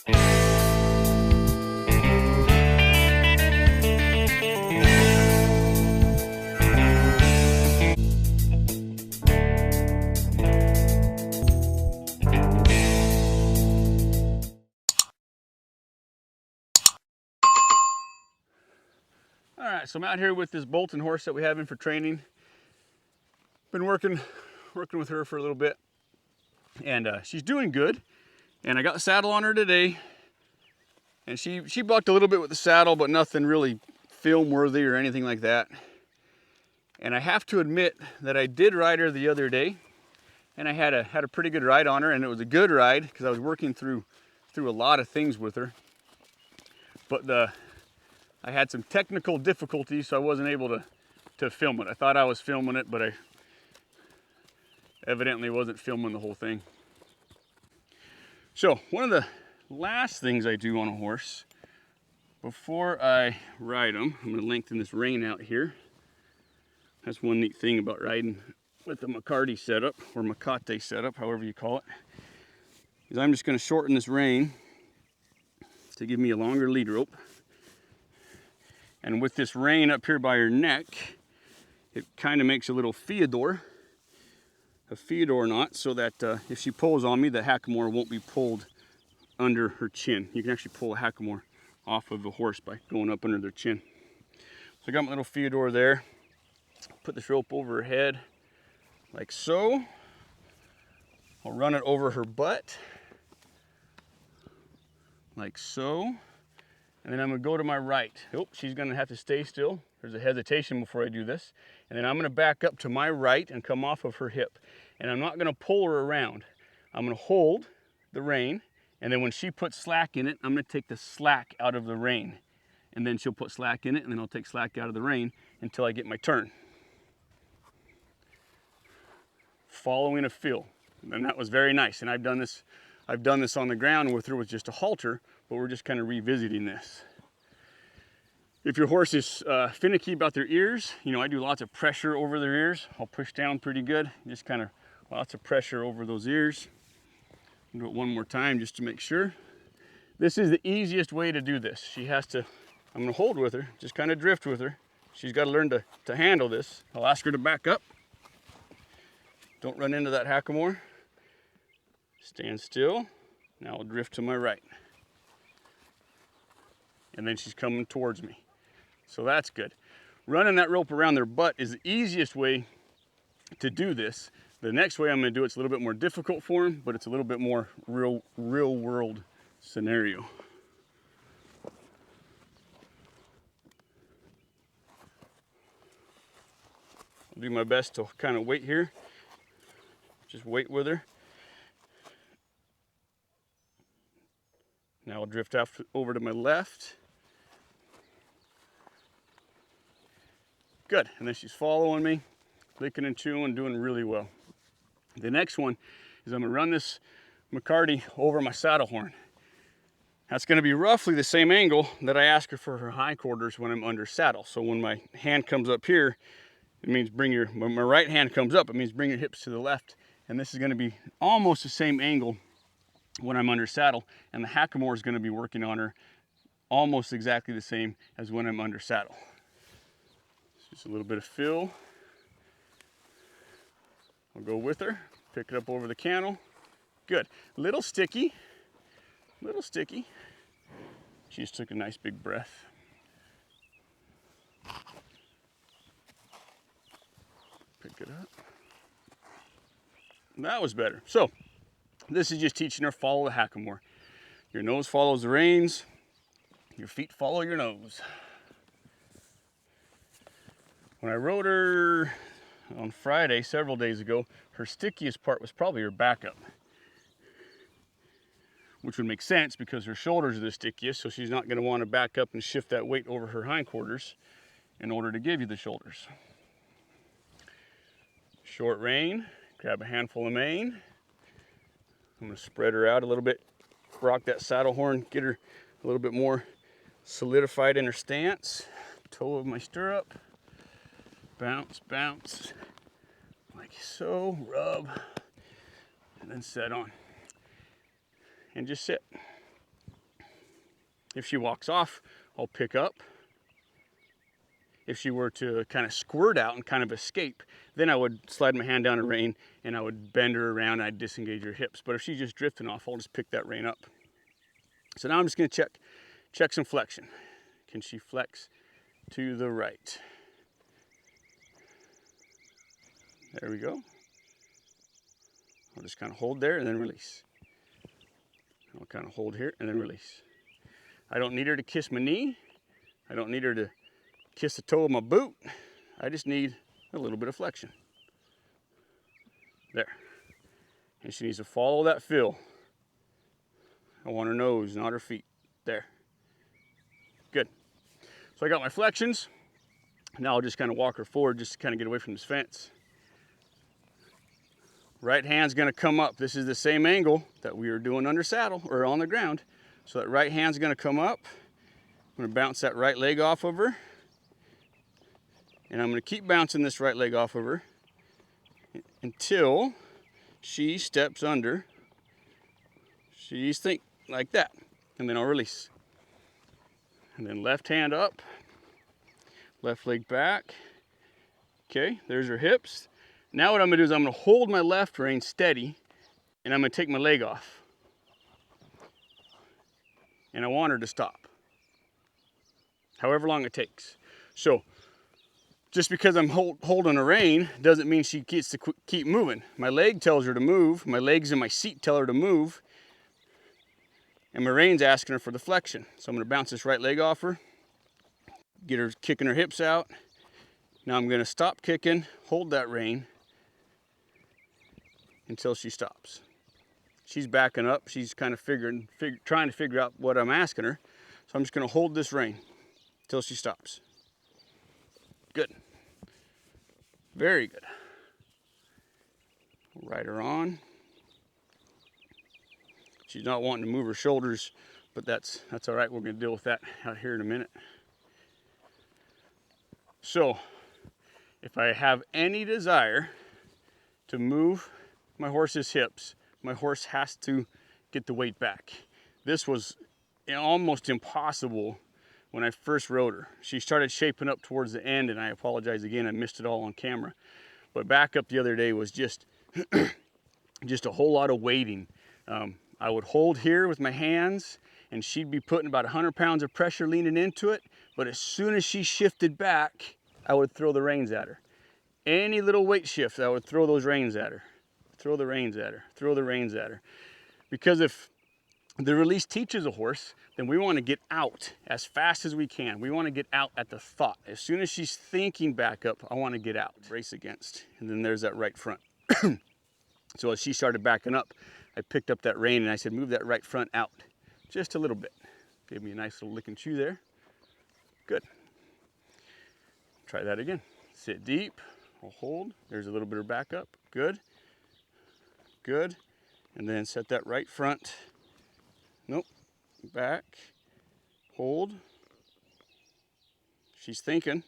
All right, so I'm out here with this Bolton horse that we have in for training. Been working with her for a little bit, and she's doing good. And I got the saddle on her today, and she bucked a little bit with the saddle, but nothing really film worthy or anything like that. And I have to admit that I did ride her the other day, and I had a pretty good ride on her, and it was a good ride because I was working through a lot of things with her. But I had some technical difficulties, so I wasn't able to film it. I thought I was filming it, but I evidently wasn't filming the whole thing. So one of the last things I do on a horse before I ride them, I'm going to lengthen this rein out here. That's one neat thing about riding with the McCarty setup, or Macate setup, however you call it, is I'm just going to shorten this rein to give me a longer lead rope. And with this rein up here by her neck, it kind of makes a little Feodor knot, so that if she pulls on me, the hackamore won't be pulled under her chin. You can actually pull a hackamore off of a horse by going up under their chin. So I got my little Feodor there. Put this rope over her head like so. I'll run it over her butt like so. And then I'm going to go to my right. Oh, she's going to have to stay still. There's a hesitation before I do this. And then I'm going to back up to my right and come off of her hip. And I'm not going to pull her around. I'm going to hold the rein. And then when she puts slack in it, I'm going to take the slack out of the rein. And then she'll put slack in it, and then I'll take slack out of the rein until I get my turn. Following a feel. And that was very nice. And I've done this on the ground with her with just a halter, but we're just kind of revisiting this. If your horse is finicky about their ears, you know, I do lots of pressure over their ears. I'll push down pretty good, just kind of lots of pressure over those ears. I'll do it one more time just to make sure. This is the easiest way to do this. I'm gonna hold with her, just kind of drift with her. She's got to learn to handle this. I'll ask her to back up. Don't run into that hackamore. Stand still. Now I'll drift to my right. And then she's coming towards me. So that's good. Running that rope around their butt is the easiest way to do this. The next way I'm going to do it's a little bit more difficult for them, but it's a little bit more real world scenario. I'll do my best to kind of wait here. Just wait with her. Now I'll drift over to my left. Good, and then she's following me, licking and chewing, doing really well. The next one is I'm gonna run this McCarty over my saddle horn. That's gonna be roughly the same angle that I ask her for her hindquarters when I'm under saddle. So when my hand comes up here, it means when my right hand comes up, it means bring your hips to the left. And this is gonna be almost the same angle when I'm under saddle, and the hackamore is gonna be working on her almost exactly the same as when I'm under saddle. Just a little bit of feel. I'll go with her, pick it up over the cantle. Good. Little sticky. She just took a nice big breath. Pick it up. That was better. So, this is just teaching her follow the hackamore. Your nose follows the reins. Your feet follow your nose. When I rode her on Friday, several days ago, her stickiest part was probably her backup. Which would make sense because her shoulders are the stickiest, so she's not going to want to back up and shift that weight over her hindquarters in order to give you the shoulders. Short rein, grab a handful of mane. I'm going to spread her out a little bit, rock that saddle horn, get her a little bit more solidified in her stance. Toe of my stirrup. Bounce, bounce, like so, rub, and then set on. And just sit. If she walks off, I'll pick up. If she were to kind of squirt out and kind of escape, then I would slide my hand down her rein and I would bend her around and I'd disengage her hips. But if she's just drifting off, I'll just pick that rein up. So now I'm just gonna check some flexion. Can she flex to the right? There we go. I'll just kind of hold there and then release. I'll kind of hold here and then release. I don't need her to kiss my knee. I don't need her to kiss the toe of my boot. I just need a little bit of flexion. There. And she needs to follow that fill. I want her nose, not her feet. There. Good. So I got my flexions. Now I'll just kind of walk her forward just to kind of get away from this fence. Right hand's gonna come up. This is the same angle that we were doing under saddle or on the ground. So that right hand's gonna come up. I'm gonna bounce that right leg off of her. And I'm gonna keep bouncing this right leg off of her until she steps under. She's think like that. And then I'll release. And then left hand up, left leg back. Okay, there's her hips. Now what I'm gonna do is I'm gonna hold my left rein steady and I'm gonna take my leg off. And I want her to stop. However long it takes. So, just because I'm holding a rein doesn't mean she gets to keep moving. My leg tells her to move, my legs in my seat tell her to move, and my rein's asking her for the flexion. So I'm gonna bounce this right leg off her, get her kicking her hips out. Now I'm gonna stop kicking, hold that rein until she stops. She's backing up, she's kind of trying to figure out what I'm asking her. So I'm just gonna hold this rein until she stops. Good. Very good. Ride her on. She's not wanting to move her shoulders, but that's all right. We're going to deal with that out here in a minute. So, if I have any desire to move my horse's hips, my horse has to get the weight back. This was almost impossible when I first rode her. She started shaping up towards the end, and I apologize again, I missed it all on camera. But back up the other day was just a whole lot of waiting. I would hold here with my hands, and she'd be putting about 100 pounds of pressure leaning into it, but as soon as she shifted back, I would throw the reins at her. Any little weight shift, I would throw those reins at her. Throw the reins at her, throw the reins at her. Because if the release teaches a horse, then we want to get out as fast as we can. We want to get out at the thought. As soon as she's thinking back up, I want to get out. Brace against. And then there's that right front. So as she started backing up, I picked up that rein and I said, move that right front out just a little bit. Gave me a nice little lick and chew there. Good. Try that again. Sit deep. I'll hold. There's a little bit of back up. Good. Good. And then set that right front. Nope. Back. Hold. She's thinking.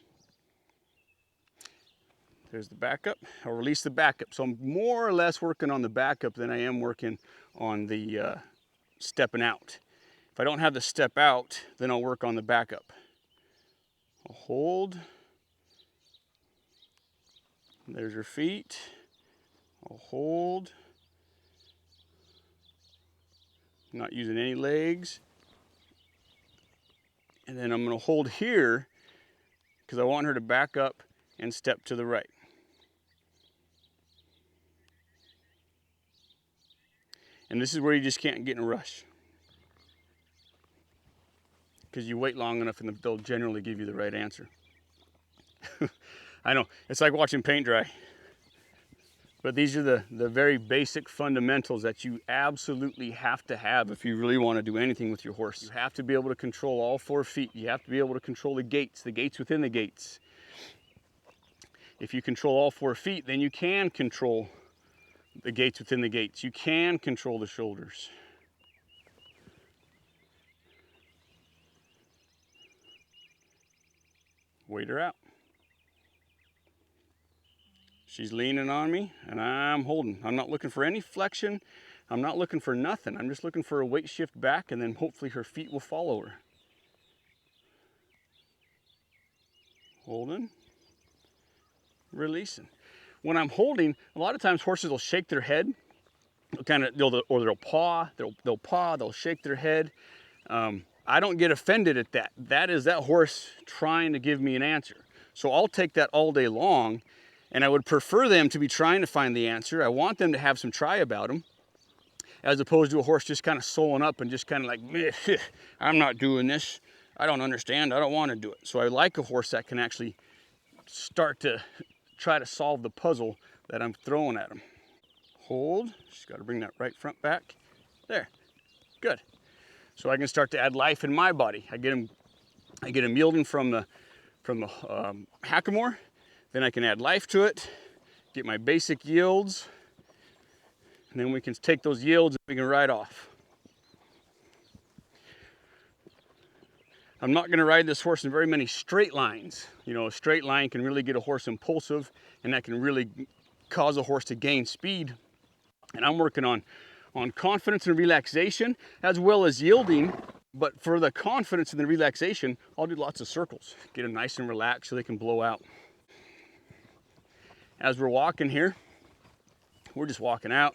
There's the backup. I'll release the backup. So I'm more or less working on the backup than I am working on the stepping out. If I don't have the step out, then I'll work on the backup. I'll hold. There's her feet. I'll hold. I'm not using any legs. And then I'm going to hold here because I want her to back up and step to the right. And this is where you just can't get in a rush. Because you wait long enough and they'll generally give you the right answer. I know, it's like watching paint dry. But these are the very basic fundamentals that you absolutely have to have if you really want to do anything with your horse. You have to be able to control all 4 feet. You have to be able to control the gates within the gates. If you control all 4 feet, then you can control the gates within the gates. You can control the shoulders. Wait her out. She's leaning on me and I'm holding. I'm not looking for any flexion. I'm not looking for nothing. I'm just looking for a weight shift back and then hopefully her feet will follow her. holding, releasing. When I'm holding, a lot of times horses will shake their head, or they'll paw, they'll shake their head. I don't get offended at that. That is that horse trying to give me an answer. So I'll take that all day long, and I would prefer them to be trying to find the answer. I want them to have some try about them, as opposed to a horse just kind of sulling up and just kind of like, I'm not doing this. I don't understand. I don't want to do it. So I like a horse that can actually start to try to solve the puzzle that I'm throwing at them. Hold. Just got to bring that right front back. There. Good. So I can start to add life in my body. I get them yielding from the hackamore. Then I can add life to it, get my basic yields, and then we can take those yields and we can ride off. I'm not going to ride this horse in very many straight lines. You know, a straight line can really get a horse impulsive, and that can really cause a horse to gain speed. And I'm working on confidence and relaxation as well as yielding. But for the confidence and the relaxation, I'll do lots of circles. Get them nice and relaxed so they can blow out. As we're walking here, we're just walking out.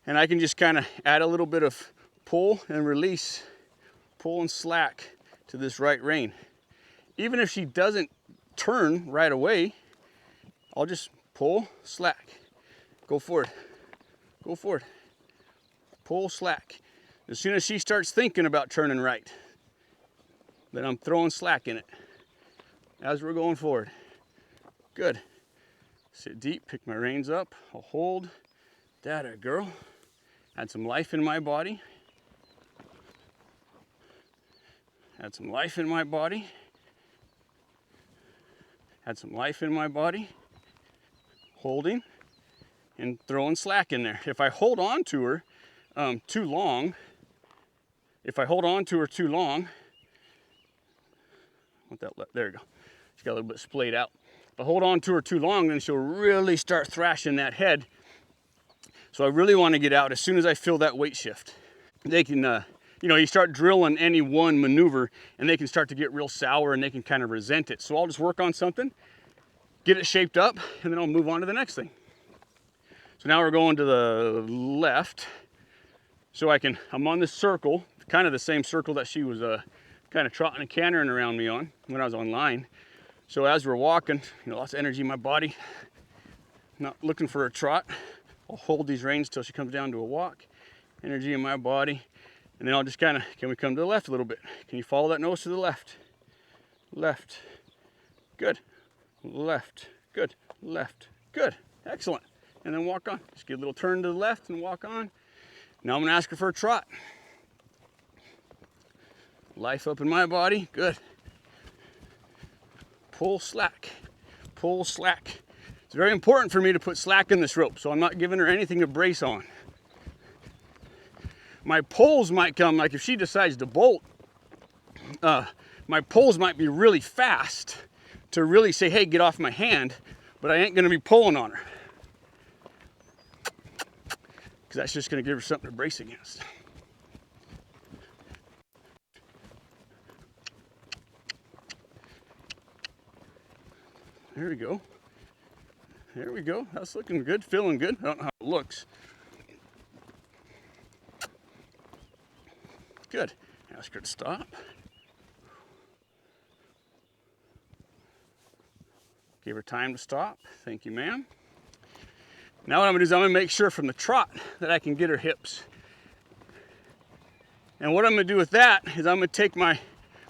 And I can just kind of add a little bit of pull and release, pull and slack to this right rein. Even if she doesn't turn right away, I'll just pull, slack, go forward, go forward, pull, slack. As soon as she starts thinking about turning right, then I'm throwing slack in it as we're going forward. Good. Sit deep, pick my reins up, I'll hold. That a girl. Add some life in my body. Add some life in my body. Add some life in my body. Holding and throwing slack in there. If I hold on to her too long, there you go. She's got a little bit splayed out. If I hold on to her too long, then she'll really start thrashing that head. So I really want to get out as soon as I feel that weight shift. They can, you start drilling any one maneuver and they can start to get real sour and they can kind of resent it. So I'll just work on something, get it shaped up, and then I'll move on to the next thing. So now we're going to the left. So I'm on this circle, kind of the same circle that she was kind of trotting and cantering around me on when I was online. So as we're walking, lots of energy in my body, not looking for a trot. I'll hold these reins till she comes down to a walk, energy in my body, and then I'll just can we come to the left a little bit? Can you follow that nose to the left? Left, good, left, good, left, good, excellent. And then walk on, just get a little turn to the left and walk on. Now I'm gonna ask her for a trot. Life up in my body, good. Pull, slack, pull, slack. It's very important for me to put slack in this rope, so I'm not giving her anything to brace on. My pulls might come, like if she decides to bolt, my pulls might be really fast to really say, hey, get off my hand, but I ain't gonna be pulling on her. Because that's just gonna give her something to brace against. There we go. There we go. That's looking good, feeling good. I don't know how it looks. Good. Ask her to stop. Give her time to stop. Thank you, ma'am. Now what I'm gonna do is I'm gonna make sure from the trot that I can get her hips. And what I'm gonna do with that is I'm gonna take my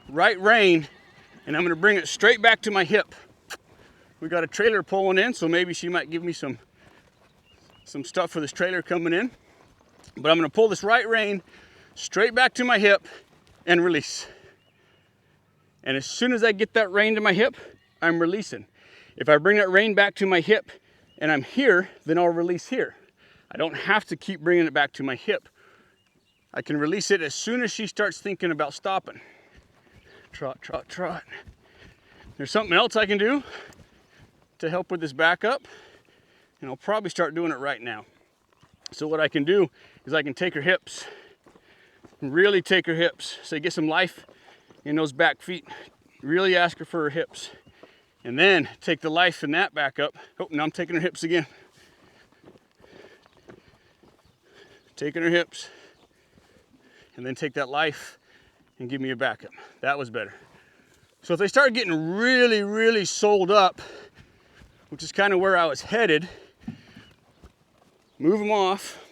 right rein and I'm gonna bring it straight back to my hip. We got a trailer pulling in, so maybe she might give me some stuff for this trailer coming in. But I'm gonna pull this right rein straight back to my hip and release. And as soon as I get that rein to my hip, I'm releasing. If I bring that rein back to my hip and I'm here, then I'll release here. I don't have to keep bringing it back to my hip. I can release it as soon as she starts thinking about stopping. Trot, trot, trot. There's something else I can do to help with this backup, and I'll probably start doing it right now. So what I can do is I can take her hips, really take her hips, so get some life in those back feet. Really ask her for her hips. And then take the life in that back up. Oh, now I'm taking her hips again. Taking her hips. And then take that life and give me a backup. That was better. So if they start getting really, really sold up, which is kind of where I was headed, move them off.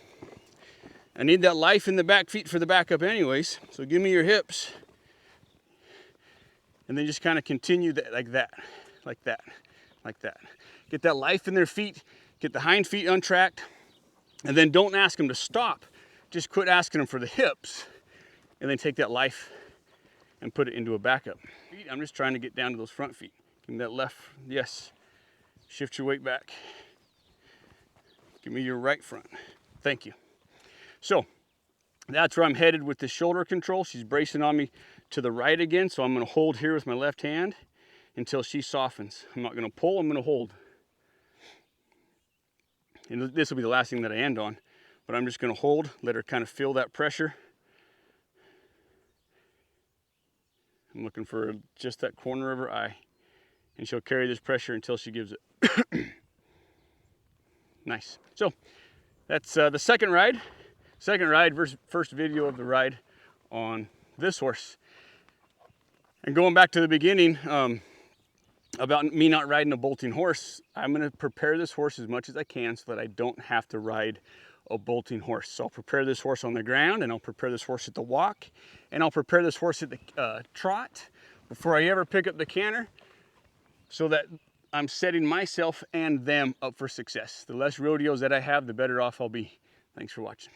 I need that life in the back feet for the backup anyways. So give me your hips. And then just kind of continue that like that, like that, like that. Get that life in their feet, get the hind feet untracked, and then don't ask them to stop. Just quit asking them for the hips, and then take that life and put it into a backup. I'm just trying to get down to those front feet. Give me that left, yes. Shift your weight back. Give me your right front. Thank you. So that's where I'm headed with the shoulder control. She's bracing on me to the right again, so I'm gonna hold here with my left hand until she softens. I'm not gonna pull, I'm gonna hold. And this will be the last thing that I end on, but I'm just gonna hold, let her kind of feel that pressure. I'm looking for just that corner of her eye, and she'll carry this pressure until she gives it. Nice. So that's the second ride. Second ride versus first video of the ride on this horse. And going back to the beginning about me not riding a bolting horse, I'm going to prepare this horse as much as I can so that I don't have to ride a bolting horse. So I'll prepare this horse on the ground, and I'll prepare this horse at the walk, and I'll prepare this horse at the trot before I ever pick up the canter, so that I'm setting myself and them up for success. The less rodeos that I have, the better off I'll be. Thanks for watching.